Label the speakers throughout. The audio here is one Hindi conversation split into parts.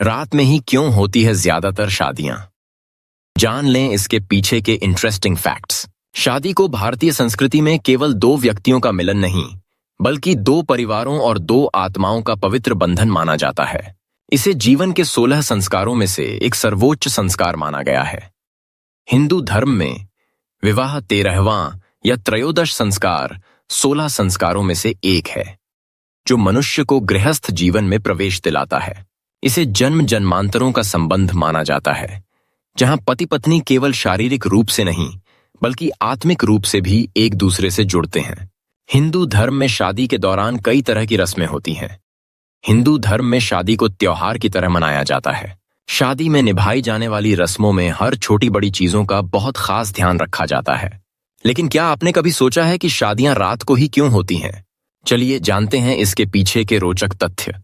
Speaker 1: रात में ही क्यों होती है ज्यादातर शादियां? जान लें इसके पीछे के इंटरेस्टिंग फैक्ट्स। शादी को भारतीय संस्कृति में केवल दो व्यक्तियों का मिलन नहीं, बल्कि दो परिवारों और दो आत्माओं का पवित्र बंधन माना जाता है। इसे जीवन के 16 संस्कारों में से एक सर्वोच्च संस्कार माना गया है। हिंदू धर्म में विवाह 13वां या त्रयोदश संस्कार 16 संस्कारों में से एक है, जो मनुष्य को गृहस्थ जीवन में प्रवेश दिलाता है। इसे जन्म जन्मांतरों का संबंध माना जाता है, जहां पति पत्नी केवल शारीरिक रूप से नहीं बल्कि आत्मिक रूप से भी एक दूसरे से जुड़ते हैं। हिंदू धर्म में शादी के दौरान कई तरह की रस्में होती हैं। हिंदू धर्म में शादी को त्योहार की तरह मनाया जाता है। शादी में निभाई जाने वाली रस्मों में हर छोटी बड़ी चीजों का बहुत खास ध्यान रखा जाता है। लेकिन क्या आपने कभी सोचा है कि शादियां रात को ही क्यों होती हैं? चलिए जानते हैं इसके पीछे के रोचक तथ्य।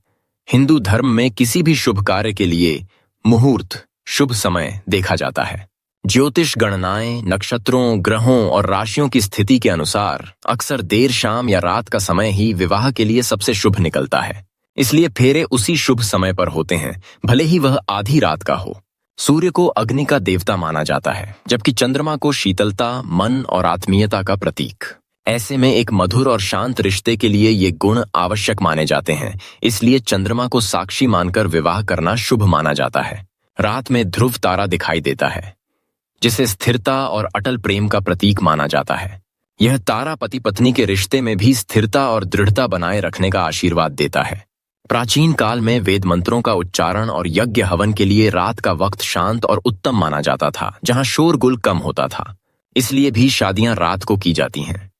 Speaker 1: हिंदू धर्म में किसी भी शुभ कार्य के लिए मुहूर्त, शुभ समय देखा जाता है। ज्योतिष गणनाएं नक्षत्रों, ग्रहों और राशियों की स्थिति के अनुसार अक्सर देर शाम या रात का समय ही विवाह के लिए सबसे शुभ निकलता है। इसलिए फेरे उसी शुभ समय पर होते हैं, भले ही वह आधी रात का हो। सूर्य को अग्नि का देवता माना जाता है, जबकि चंद्रमा को शीतलता, मन और आत्मीयता का प्रतीक। ऐसे में एक मधुर और शांत रिश्ते के लिए ये गुण आवश्यक माने जाते हैं। इसलिए चंद्रमा को साक्षी मानकर विवाह करना शुभ माना जाता है। रात में ध्रुव तारा दिखाई देता है, जिसे स्थिरता और अटल प्रेम का प्रतीक माना जाता है। यह तारा पति पत्नी के रिश्ते में भी स्थिरता और दृढ़ता बनाए रखने का आशीर्वाद देता है। प्राचीन काल में वेद मंत्रों का उच्चारण और यज्ञ हवन के लिए रात का वक्त शांत और उत्तम माना जाता था, जहां शोरगुल कम होता था। इसलिए भी शादियां रात को की जाती हैं।